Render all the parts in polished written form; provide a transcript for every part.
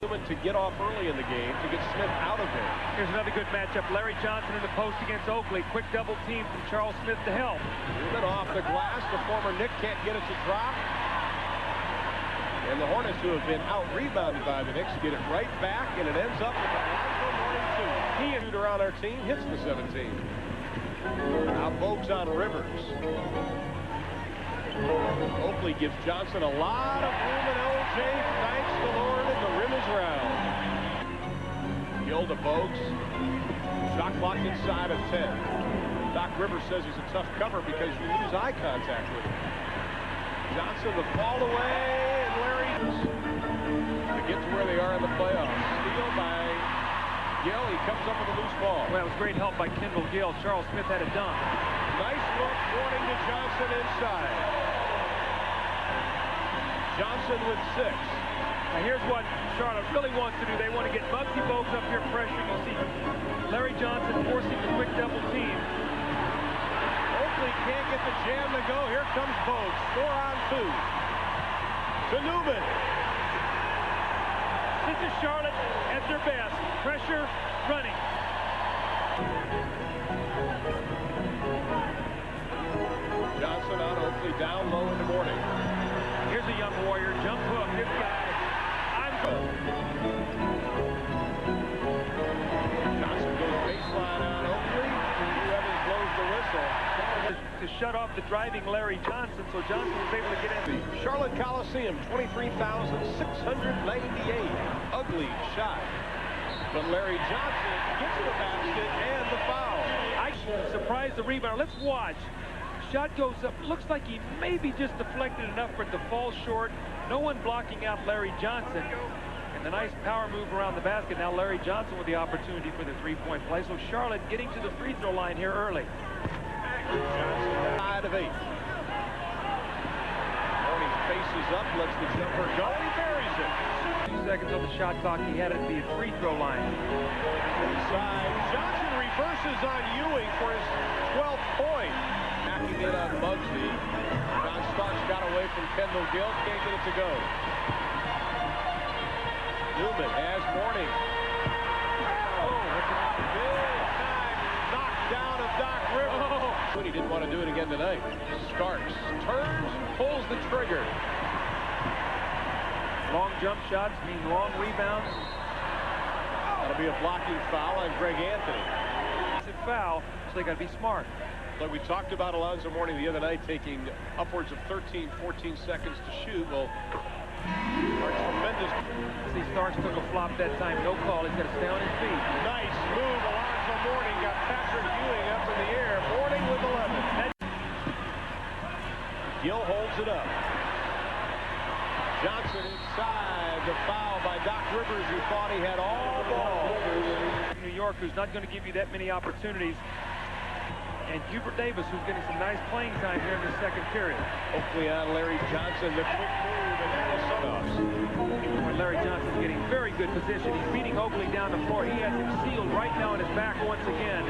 To get off early in the game to get Smith out of there. Here's another good matchup. Larry Johnson in the post against Oakley. Quick double team from Charles Smith to help. Newman off the glass. The former Knick can't get it to drop. And the Hornets, who have been out-rebounded by the Knicks, get it right back, and it ends up with Alonzo Mourning 2. He is around our team, hits the 17. Now Bogues on Rivers. Oakley gives Johnson a lot of room, and LJ thanks the Lord, and the rim is round. Gill to Bogues. Shot clock inside of 10. Doc Rivers says he's a tough cover because you lose eye contact with him. Johnson the fall away, and Larry to get to where they are in the playoffs. Steal by Gill. He comes up with a loose ball. Well, it was great help by Kendall Gill. Charles Smith had a dunk. Nice look, Mourning to Johnson inside. Johnson with 6. Now here's what Charlotte really wants to do. They want to get Muggsy Bogues up here pressure. You see Larry Johnson forcing the quick double team. Oakley can't get the jam to go. Here comes Bogues. 4 on 2. To Newman. This is Charlotte at their best. Pressure, running. Johnson on Oakley, down low in the Mourning. Here's a young warrior, jump hook. This guy, Johnson goes baseline on Oakley. Evans blows the whistle. To shut off the driving Larry Johnson, so Johnson was able to get in. Charlotte Coliseum, 23,698. Ugly shot. But Larry Johnson gets the basket and the foul. I surprised the rebounder. Let's watch. Shot goes up. Looks like he maybe just deflected enough for it to fall short. No one blocking out Larry Johnson. And the nice power move around the basket. Now Larry Johnson with the opportunity for the three-point play. So Charlotte getting to the free throw line here early. Johnson side of 8. Mourning faces up, lets the jumper go. He buries it. 2 seconds on the shot clock. He had it at the free throw line. Inside. Johnson reverses on Ewing for his 12th point. Backing in on Muggsy. John Starks got away from Kendall Gill. Can't get it to go. Newman has Mourning. Oh, big time knockdown of Doc Rivers. Oh. He didn't want to do it again tonight. Starks turns, pulls the trigger. Long jump shots mean long rebounds. That'll be a blocking foul on Greg Anthony. It's a foul, so they got to be smart. Like we talked about Alonzo Mourning the other night, taking upwards of 13, 14 seconds to shoot. Well, tremendous. See, Starks took a flop that time. No call. He's got to stay on his feet. Nice move. Alonzo Mourning got Patrick Ewing up in the air. Mourning with 11. Gill holds it up. Johnson inside. The foul by Doc Rivers, who thought he had all ball. New York, who's not going to give you that many opportunities. And Hubert Davis, who's getting some nice playing time here in the second period. Oakley on Larry Johnson, the quick move, and that was when Larry Johnson's getting very good position. He's beating Oakley down the floor. He has him sealed right now on his back once again.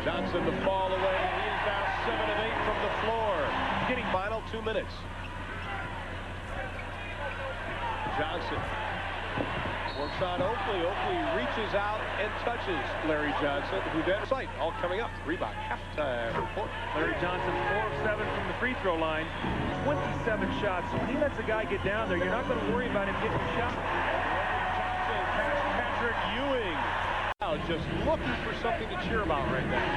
Johnson the fall away. He is now 7 of 8 from the floor. Getting final 2 minutes. Johnson works on Oakley. Oakley reaches out and touches Larry Johnson, who then sight. All coming up. Rebound halftime report. Larry Johnson 4 of 7 from the free throw line. 27 shots. So when he lets a guy get down there, you're not going to worry about him getting a shot. Johnson past Patrick Ewing. Now just looking for something to cheer about right now.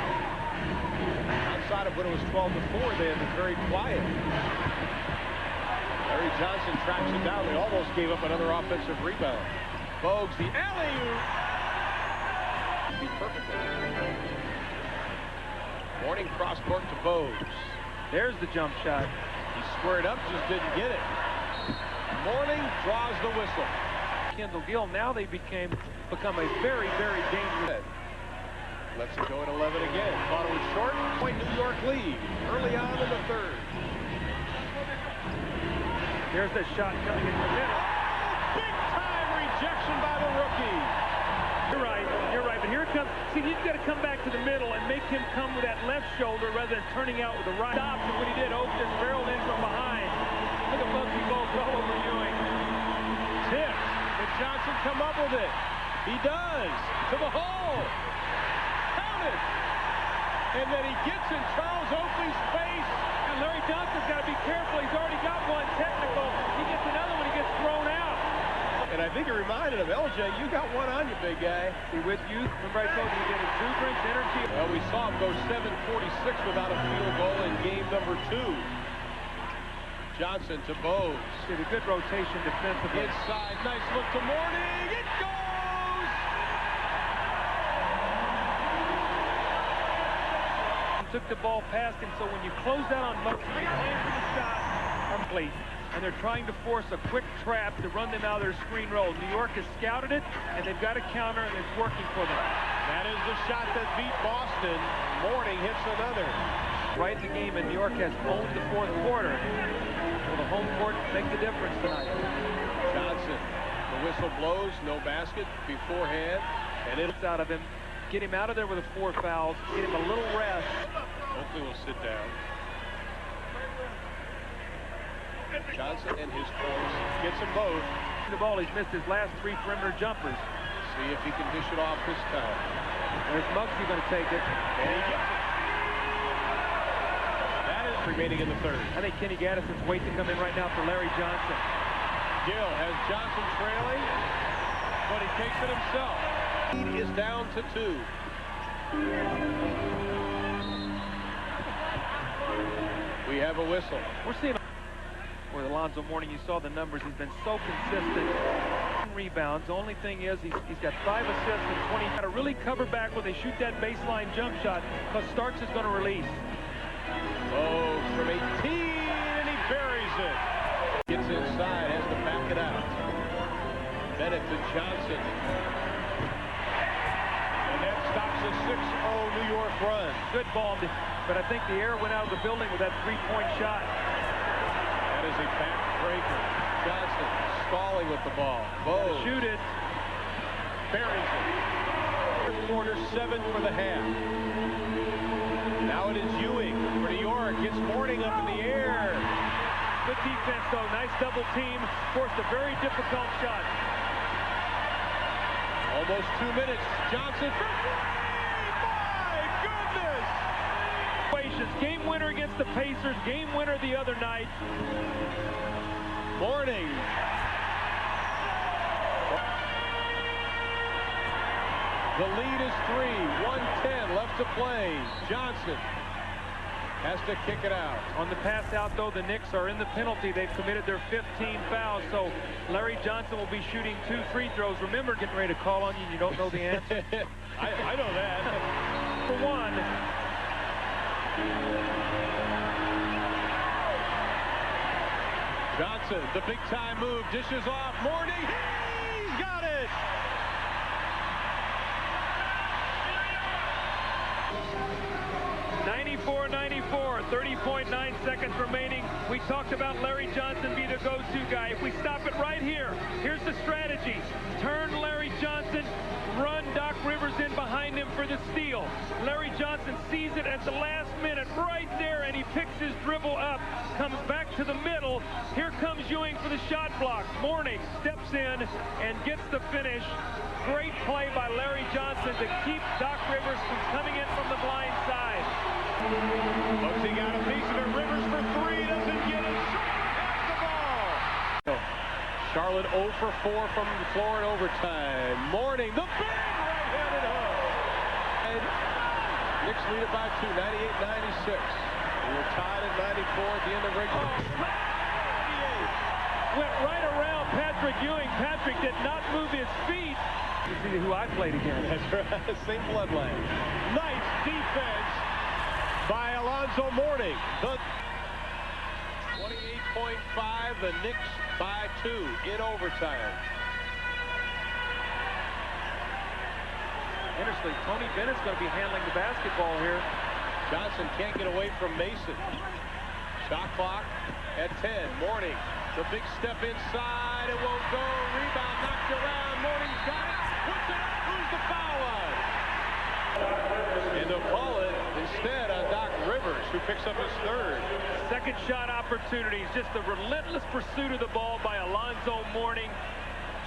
Outside of when it was 12 to 4, they have been very quiet. Larry Johnson tracks it down. They almost gave up another offensive rebound. Bogues, the alley-oop. Be perfect. Mourning cross court to Bogues. There's the jump shot. He squared up, just didn't get it. Mourning draws the whistle. Kendall Gill, now they become a very, very dangerous. Lets it go at 11 again. Thought it was short. Point New York lead early on in the third. Here's the shot coming in the middle. Big time rejection by the rookie. You're right, but here it comes. See, you've got to come back to the middle and make him come with that left shoulder rather than turning out with the right. Stopped, and when he did, Oak just barreled in from behind. Look at Muggsy Bogues all over Ewing. Tip. Johnson come up with it? He does. To the hole. Count it. And then he gets in Charles Oakley's face. And Larry Johnson's got to be careful. He's already got one technical. He gets another one. He gets thrown out. And I think it reminded him, LJ, you got one on you, big guy. See, with youth, remember I told you, he get exuberance, energy. Well, we saw him go 7-46 without a field goal in game number 2. Johnson to Bowes. See, the good rotation defensively. Inside, nice look to Mourning. It goes! He took the ball past him, so when you close out on Mosley, you plan for the shot, complete. And they're trying to force a quick trap to run them out of their screen roll. New York has scouted it, and they've got a counter, and it's working for them. That is the shot that beat Boston. Mourning hits another. Right in the game, and New York has owned the fourth quarter. Will the home court make the difference tonight? Johnson, the whistle blows, no basket beforehand, and it's out of him. Get him out of there with 4 fouls. Get him a little rest. Hopefully we'll sit down. Johnson and his force gets them both. The ball, he's missed his last 3 perimeter jumpers. See if he can dish it off this time. There's Muggsy going to take it. And he gets it. That is remaining in the third. I think Kenny Gaddison's waiting to come in right now for Larry Johnson. Gill has Johnson trailing, but he takes it himself. Lead is down to 2. We have a whistle. We're seeing with Alonzo Mourning, you saw the numbers. He's been so consistent. Rebounds. The only thing is he's got 5 assists and 20. Got to really cover back when they shoot that baseline jump shot, because Starks is going to release. Oh, from 18, and he buries it. Gets inside, has to back it out. Bennett to Johnson. And that stops a 6-0 New York run. Good ball, but I think the air went out of the building with that 3-point shot. That is a backbreaker. Johnson stalling with the ball. Bowes. Shoot it. Buries it. Quarter 7 for the half. Now it is Ewing for New York. Gets Mourning up in the air. Good defense, though. Nice double team. Forced a very difficult shot. Almost 2 minutes. Johnson for 3. My goodness! Game winner against the Pacers. Game winner the other night. Mourning. The lead is 3. 1:10 left to play. Johnson has to kick it out. On the pass out, though, the Knicks are in the penalty. They've committed their 15 fouls, so Larry Johnson will be shooting 2 free throws. Remember, getting ready to call on you and you don't know the answer? I know that. For 1. Johnson, the big time move, dishes off. Mourning, he's got it. (94-94), 30.9 seconds remaining. We talked about Larry Johnson being the go-to guy. If we stop it right here, here's the strategy. Turn Larry Johnson, run Doc Rivers in behind him for the steal. Larry Johnson sees it at the last minute right there, and he picks his dribble up, comes back to the middle. Here comes Ewing for the shot block. Mourning steps in and gets the finish. Great play by Larry Johnson to keep Doc Rivers from coming in from the blind side. Muggsy got a piece of it. Rivers for 3, doesn't get it. Has the ball. Charlotte 0 for 4 from the floor in overtime. Mourning, the big right-handed hook. Knicks lead it by 2, 98-96. We were tied at 94 at the end of regular. Went right around Patrick Ewing. Patrick did not move his feet. You see who I played against. That's right, same bloodline. Nice defense by Alonzo Mourning. The 28.5, the Knicks by 2 in overtime. Interestingly, Tony Bennett's going to be handling the basketball here. Johnson can't get away from Mason. Shot clock at 10. Mourning, the big step inside. It won't go. Rebound knocked around. Mourning's got it. Puts it up. Who's the foul line? And they'll call it instead on Doc Rivers, who picks up his 3rd. Second shot opportunities. Just a relentless pursuit of the ball by Alonzo Mourning.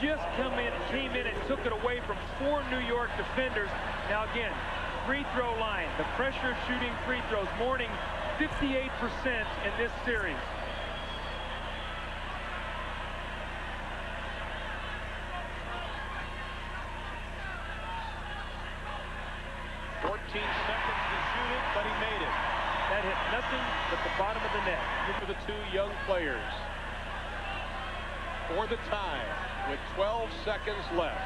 just came in and took it away from 4 New York defenders. Now again, free throw line, the pressure shooting free throws. Mourning 58% in this series. Seconds to shoot it, but he made it. That hit nothing but the bottom of the net. For the two young players for the tie with 12 seconds left.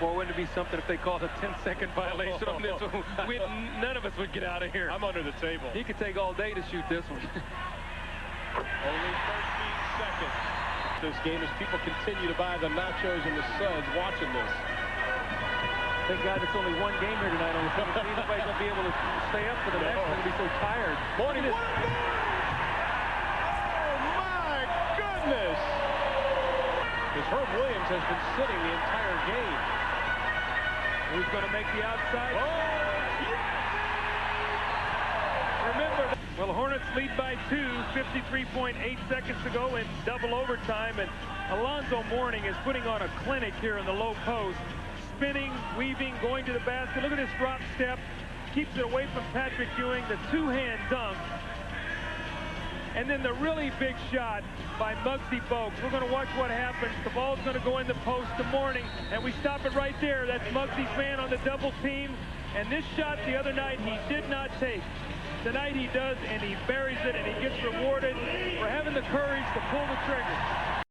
Boy, wouldn't it be something if they called a 10-second violation on this one? None of us would get out of here. I'm under the table. He could take all day to shoot this one. Only 13 seconds. This game as people continue to buy the nachos and the suds watching this. Thank God it's only one game here tonight on the 17th. Nobody's going to be able to stay up for the next. They're going to be so tired. Mourning, what a goal! Oh, my goodness! Because Herb Williams has been sitting the entire game. Who's going to make the outside? Oh, yes! Remember, well, the Hornets lead by 2, 53.8 seconds to go in double overtime, and Alonzo Mourning is putting on a clinic here in the low post. Spinning, weaving, going to the basket. Look at this drop step. Keeps it away from Patrick Ewing. The two-hand dunk. And then the really big shot by Muggsy Bogues. We're going to watch what happens. The ball's going to go in the post to Mourning. And we stop it right there. That's Muggsy's man on the double team. And this shot the other night he did not take. Tonight he does, and he buries it, and he gets rewarded for having the courage to pull the trigger.